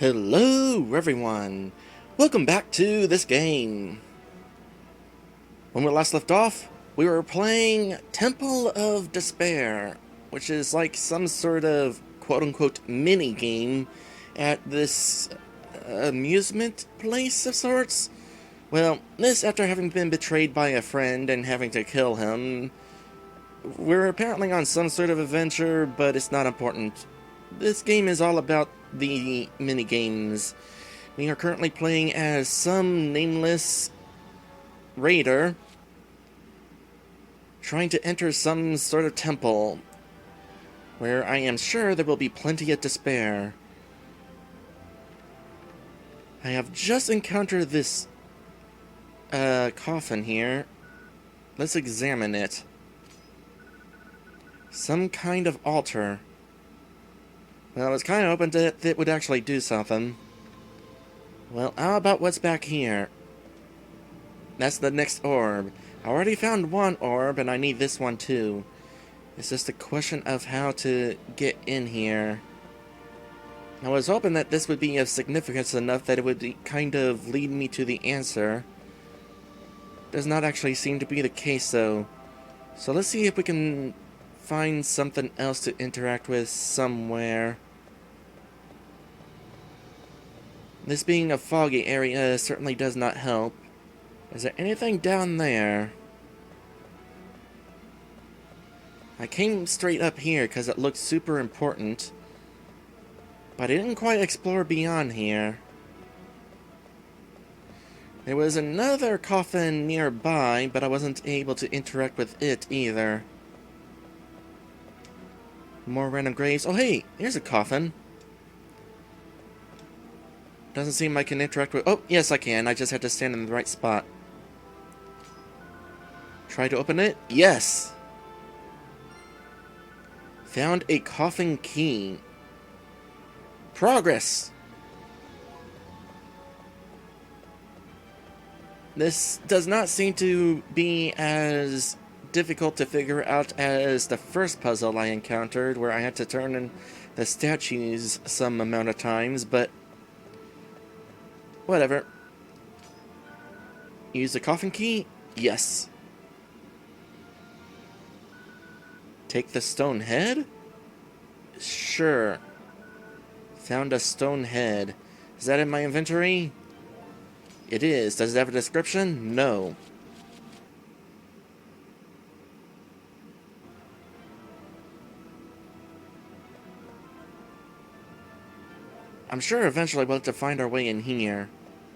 Hello everyone! Welcome back to this game. When we last left off, we were playing Temple of Despair, which is like some sort of quote-unquote mini-game at this amusement place of sorts. Well, this after having been betrayed by a friend and having to kill him. We're apparently on some sort of adventure, but it's not important. This game is all about the mini-games. We are currently playing as some nameless raider trying to enter some sort of temple where I am sure there will be plenty of despair. I have just encountered this coffin here. Let's examine it. Some kind of altar. Well, I was kind of hoping that it would actually do something. Well, how about what's back here? That's the next orb. I already found one orb, and I need this one too. It's just a question of how to get in here. I was hoping that this would be of significance enough that it would kind of lead me to the answer. Does not actually seem to be the case, though. So let's see if we can find something else to interact with somewhere. This being a foggy area certainly does not help. Is there anything down there? I came straight up here because it looked super important, but I didn't quite explore beyond here. There was another coffin nearby, but I wasn't able to interact with it either. More random graves. Oh hey, here's a coffin. Doesn't seem I can interact with... Oh, yes I can. I just had to stand in the right spot. Try to open it? Yes! Found a coffin key. Progress! This does not seem to be as difficult to figure out as the first puzzle I encountered, where I had to turn in the statues some amount of times, but whatever. Use the coffin key? Yes. Take the stone head? Sure. Found a stone head. Is that in my inventory? It is. Does it have a description? No. I'm sure eventually we'll have to find our way in here.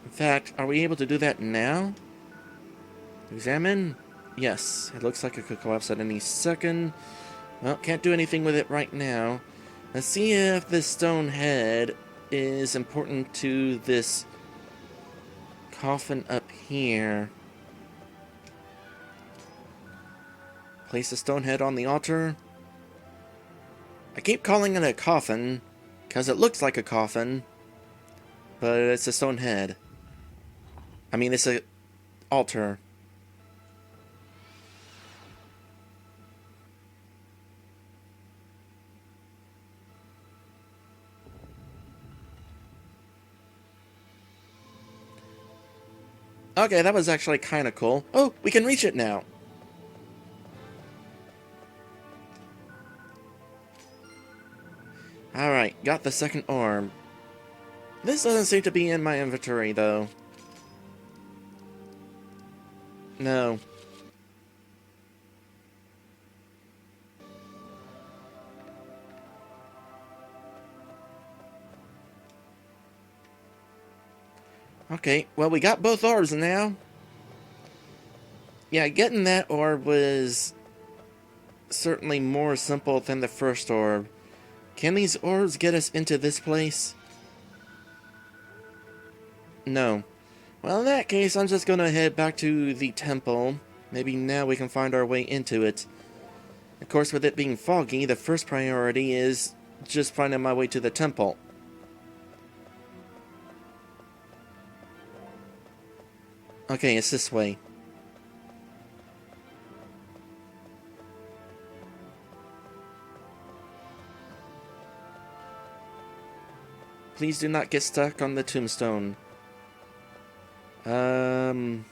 In fact, are we able to do that now? Examine? Yes. It looks like it could collapse at any second. Well, can't do anything with it right now. Let's see if this stone head is important to this coffin up here. Place the stone head on the altar. I keep calling it a coffin because it looks like a coffin, but it's a stone head. I mean, it's a altar. Okay, that was actually kind of cool. Oh, we can reach it now. Alright, got the second orb. This doesn't seem to be in my inventory, though. No. Okay, well, we got both orbs now. Yeah, getting that orb was certainly more simple than the first orb. Can these orbs get us into this place? No. Well, in that case, I'm just gonna head back to the temple. Maybe now we can find our way into it. Of course, with it being foggy, the first priority is just finding my way to the temple. Okay, it's this way. Please do not get stuck on the tombstone. No,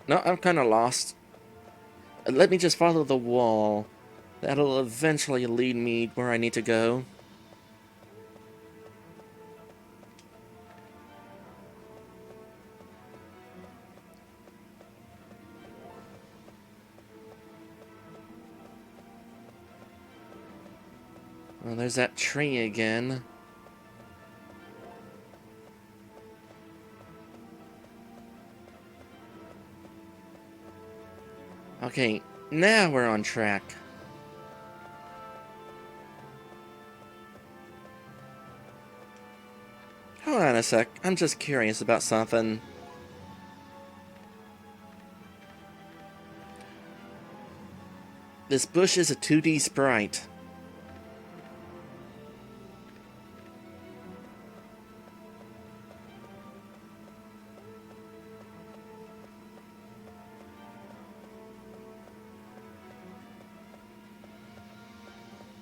I'm kind of lost. Let me just follow the wall. That'll eventually lead me where I need to go. Well, there's that tree again. Okay, now we're on track. Hold on a sec, I'm just curious about something. This bush is a 2D sprite.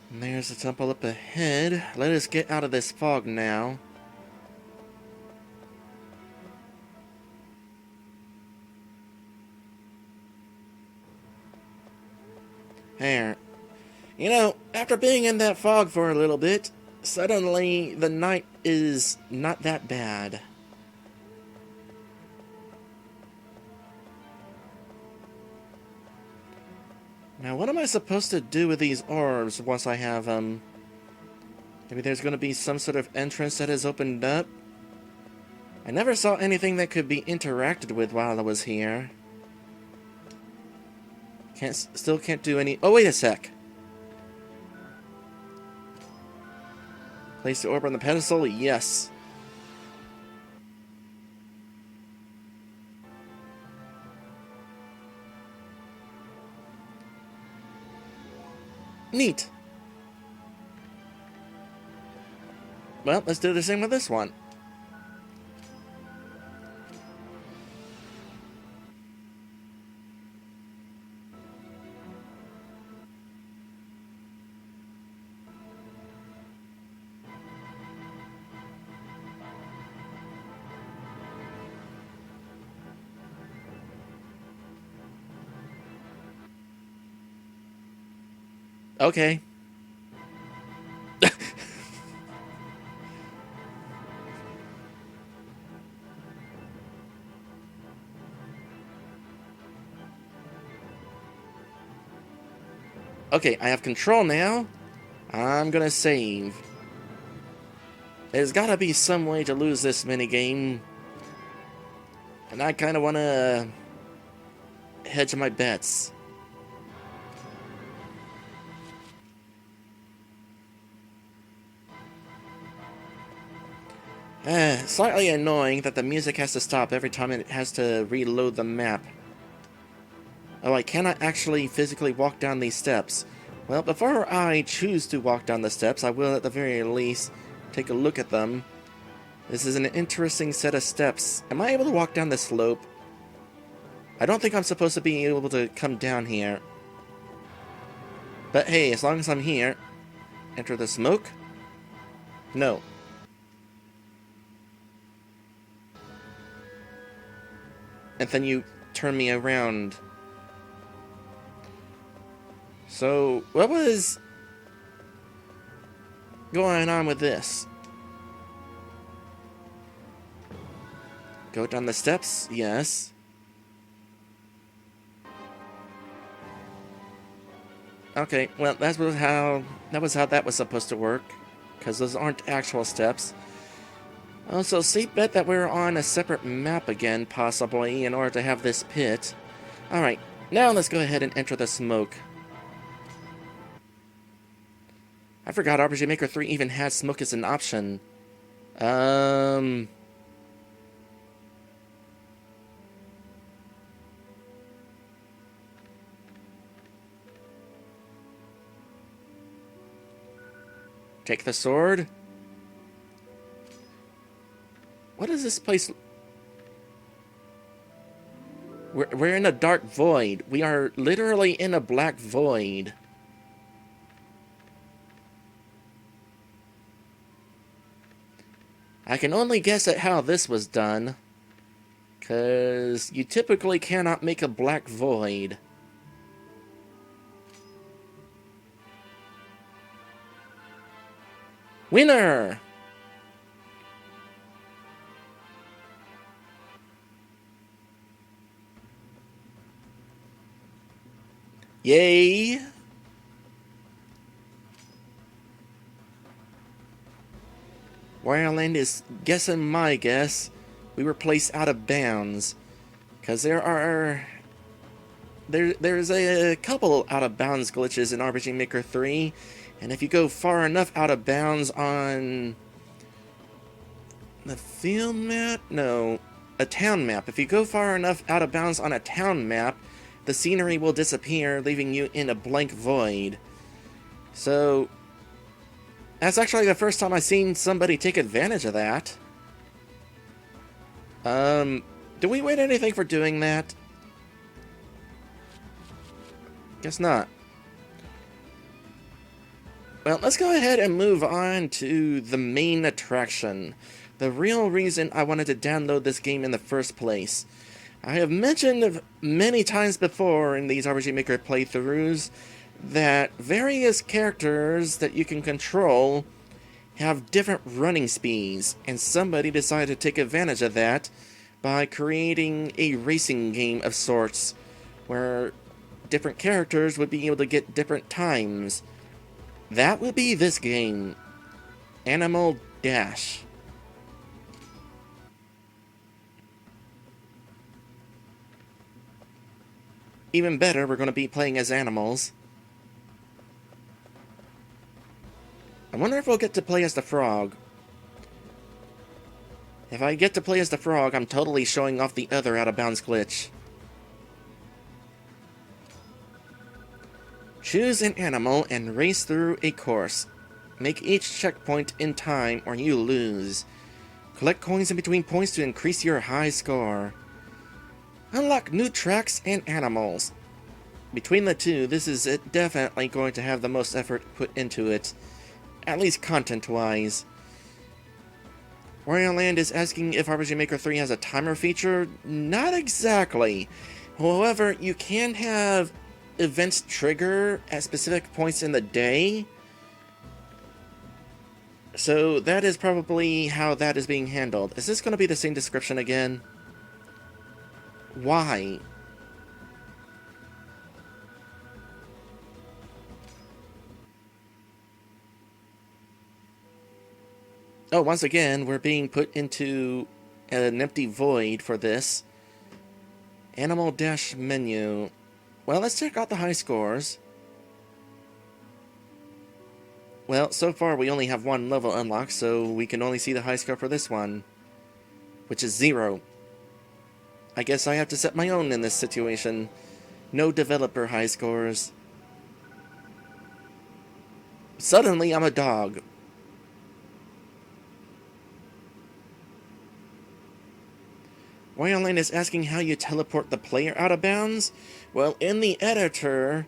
And there's the temple up ahead. Let us get out of this fog now. There. You know, after being in that fog for a little bit, suddenly the night is not that bad. Now, what am I supposed to do with these orbs once I have them? Maybe there's going to be some sort of entrance that has opened up? I never saw anything that could be interacted with while I was here. Still can't do any... Oh, wait a sec. Place the orb on the pedestal? Yes. Neat. Well, let's do the same with this one. Okay. Okay, I have control now. I'm gonna save. There's gotta be some way to lose this minigame. And I kinda wanna hedge my bets. Slightly annoying that the music has to stop every time it has to reload the map. Oh, I cannot actually physically walk down these steps. Well, before I choose to walk down the steps, I will at the very least take a look at them. This is an interesting set of steps. Am I able to walk down the slope? I don't think I'm supposed to be able to come down here. But hey, as long as I'm here... Enter the smoke? No. And then you turn me around. So, what was going on with this? Go down the steps? Yes. Okay, well, that was how that was supposed to work. Because those aren't actual steps. Also, bet that we're on a separate map again, possibly, in order to have this pit. Alright, now let's go ahead and enter the smoke. I forgot RPG Maker 3 even had smoke as an option. Take the sword. What is this place? We're in a dark void. We are literally in a black void. I can only guess at how this was done, because you typically cannot make a black void. Winner! Yay! Wireland is guessing my guess. We were placed out of bounds. Because there's a couple out of bounds glitches in RPG Maker 3. And if you go far enough out of bounds on the field map? No, a town map. If you go far enough out of bounds on a town map, the scenery will disappear, leaving you in a blank void. So, that's actually the first time I've seen somebody take advantage of that. Do we win anything for doing that? Guess not. Well, let's go ahead and move on to the main attraction. The real reason I wanted to download this game in the first place. I have mentioned many times before in these RPG Maker playthroughs that various characters that you can control have different running speeds, and somebody decided to take advantage of that by creating a racing game of sorts, where different characters would be able to get different times. That would be this game, Animal Dash. Even better, we're going to be playing as animals. I wonder if we'll get to play as the frog. If I get to play as the frog, I'm totally showing off the other out-of-bounds glitch. Choose an animal and race through a course. Make each checkpoint in time or you lose. Collect coins in between points to increase your high score. Unlock new tracks and animals. Between the two, this is definitely going to have the most effort put into it. At least content-wise. Wario Land is asking if RPG Maker 3 has a timer feature. Not exactly. However, you can have events trigger at specific points in the day. So that is probably how that is being handled. Is this going to be the same description again? Why? Oh, once again, we're being put into an empty void for this. Animal Dash menu. Well, let's check out the high scores. Well, so far we only have one level unlocked, so we can only see the high score for this one, which is 0. I guess I have to set my own in this situation. No developer high scores. Suddenly, I'm a dog. Wario is asking how you teleport the player out of bounds. Well, in the editor,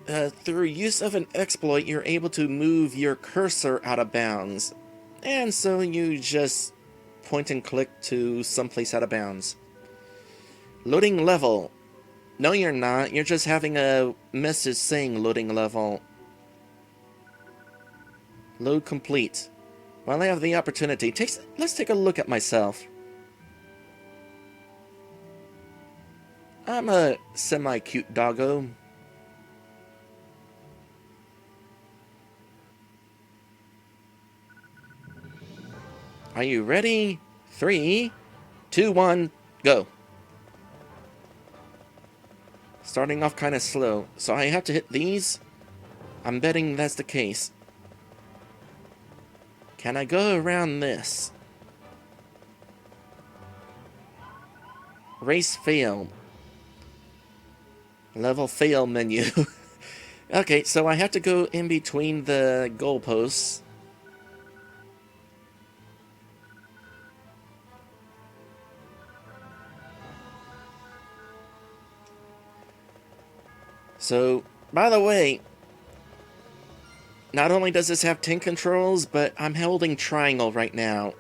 through use of an exploit, you're able to move your cursor out of bounds. And so you just point and click to someplace out of bounds. Loading level. No, you're not. You're just having a message saying loading level. Load complete. While I have the opportunity, let's take a look at myself. I'm a semi-cute doggo. Are you ready? 3, 2, 1, go. Starting off kind of slow, so I have to hit these. I'm betting that's the case. Can I go around this? Race failed. Level fail menu. Okay, so I have to go in between the goalposts. So, by the way, Not only does this have 10 controls, but I'm holding triangle right now.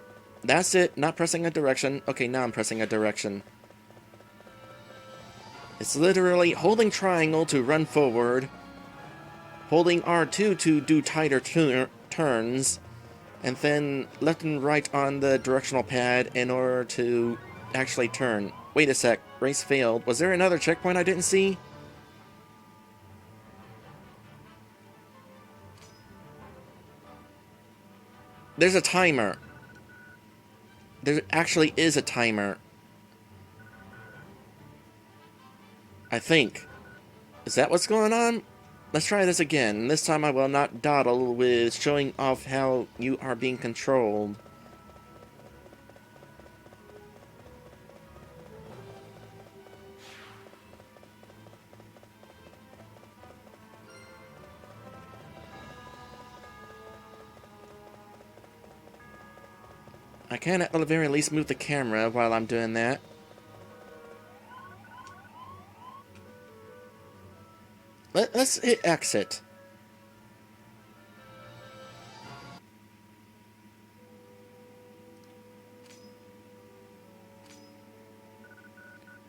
That's it, not pressing a direction. Okay, now I'm pressing a direction. It's literally holding triangle to run forward, holding R2 to do tighter turns, and then left and right on the directional pad in order to actually turn. Wait a sec, race failed. Was there another checkpoint I didn't see? There's a timer. There actually is a timer. I think. Is that what's going on? Let's try this again. This time I will not dawdle with showing off how you are being controlled. I can at the very least move the camera while I'm doing that. Let's hit exit.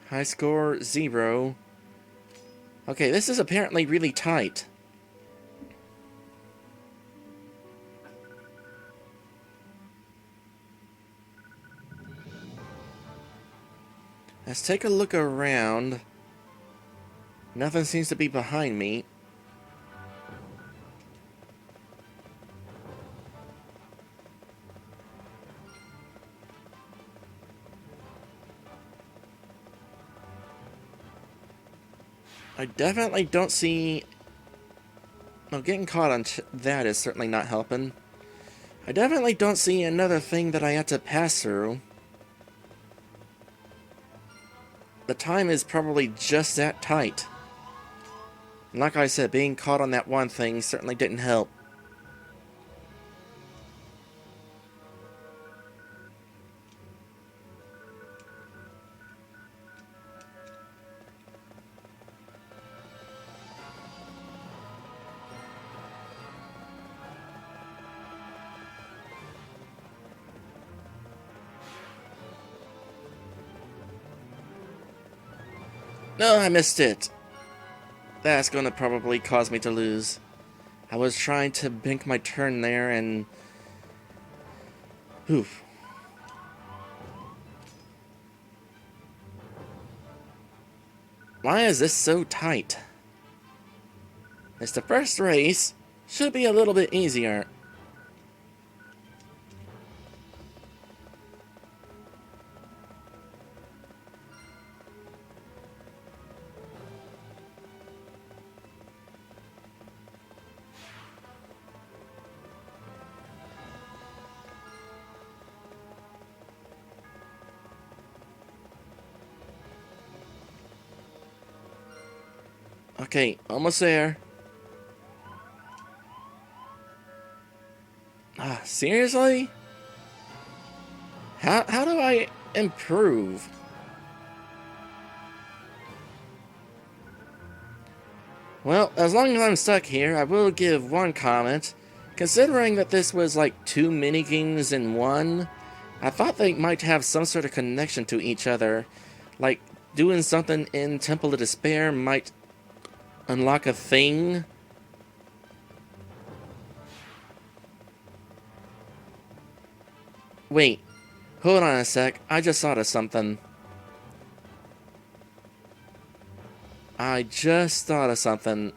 High score 0. Okay, this is apparently really tight. Let's take a look around. Nothing seems to be behind me. I definitely don't see... No, getting caught on that is certainly not helping. I definitely don't see another thing that I have to pass through. The time is probably just that tight. And like I said, being caught on that one thing certainly didn't help. No, I missed it. That's gonna probably cause me to lose. I was trying to bank my turn there and... Oof. Why is this so tight? It's the first race. Should be a little bit easier. Okay, almost there. Seriously? How do I improve? Well, as long as I'm stuck here, I will give one comment. Considering that this was like 2 minigames in one, I thought they might have some sort of connection to each other. Like, doing something in Temple of Despair might unlock a thing. Wait, hold on a sec, I just thought of something. I just thought of something.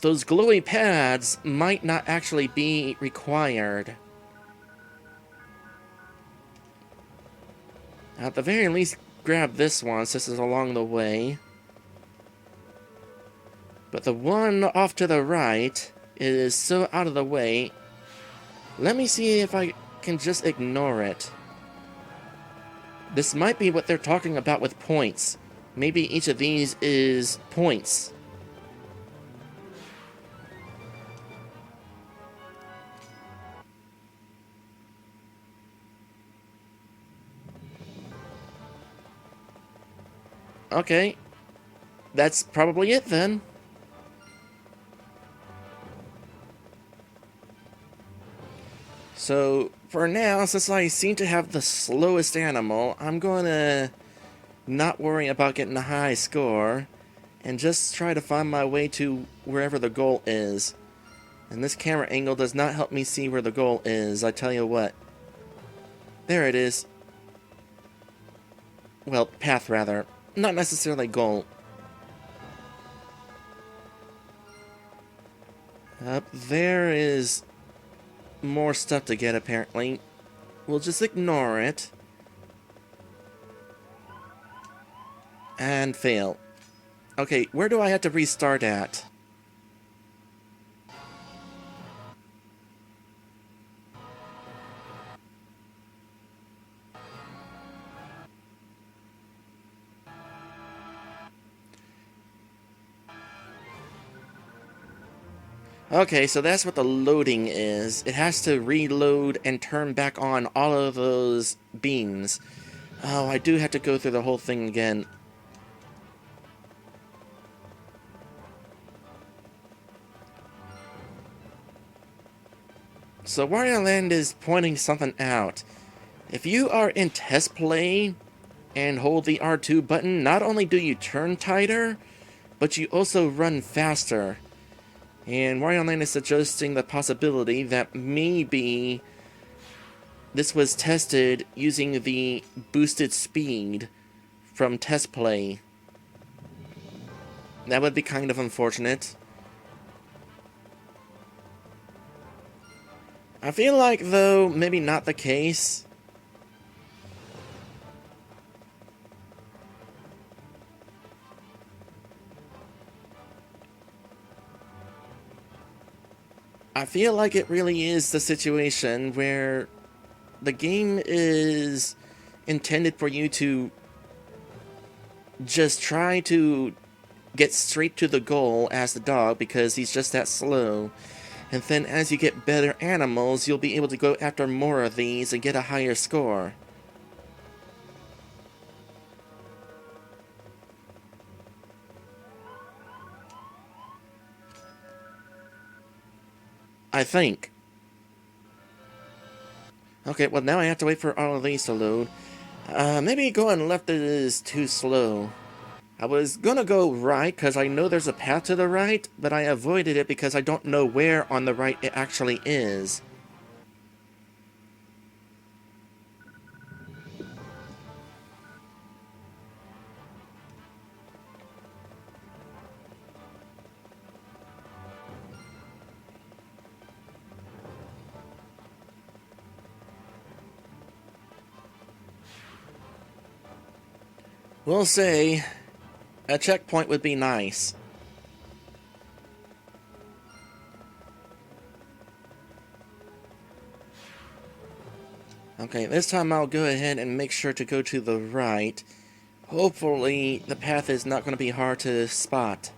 Those glowy pads might not actually be required. At the very least, grab this one since it's along the way. But the one off to the right is so out of the way. Let me see if I can just ignore it. This might be what they're talking about with points. Maybe each of these is points. Okay. That's probably it then. So, for now, since I seem to have the slowest animal, I'm going to not worry about getting a high score and just try to find my way to wherever the goal is. And this camera angle does not help me see where the goal is, I tell you what. There it is. Well, path rather. Not necessarily goal. Up there is more stuff to get, apparently. We'll just ignore it. And fail. Okay, where do I have to restart at? Okay, so that's what the loading is. It has to reload and turn back on all of those beams. Oh, I do have to go through the whole thing again. So Wario Land is pointing something out. If you are in test play and hold the R2 button, not only do you turn tighter, but you also run faster. And Wario Land is suggesting the possibility that maybe this was tested using the boosted speed from test play. That would be kind of unfortunate. I feel like, though, maybe not the case. I feel like it really is the situation where the game is intended for you to just try to get straight to the goal as the dog because he's just that slow. And then as you get better animals, you'll be able to go after more of these and get a higher score. I think. Okay, well now I have to wait for all of these to load. Maybe going left is too slow. I was gonna go right because I know there's a path to the right, but I avoided it because I don't know where on the right it actually is. We'll say a checkpoint would be nice. Okay, this time I'll go ahead and make sure to go to the right. Hopefully the path is not going to be hard to spot.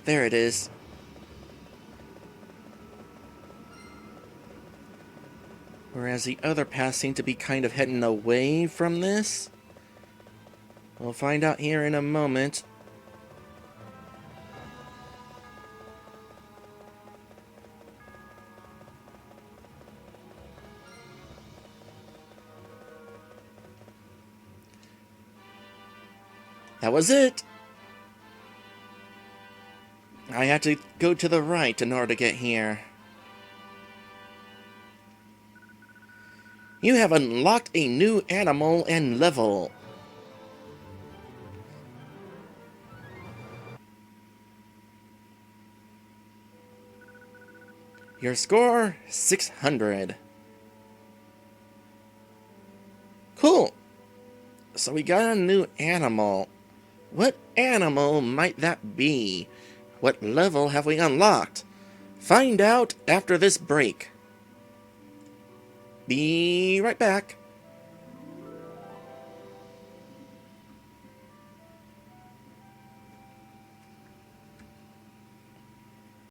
There it is. Whereas the other paths seem to be kind of heading away from this. We'll find out here in a moment. That was it! I had to go to the right in order to get here. You have unlocked a new animal and level. Your score, 600. Cool. So we got a new animal. What animal might that be? What level have we unlocked? Find out after this break. Be right back.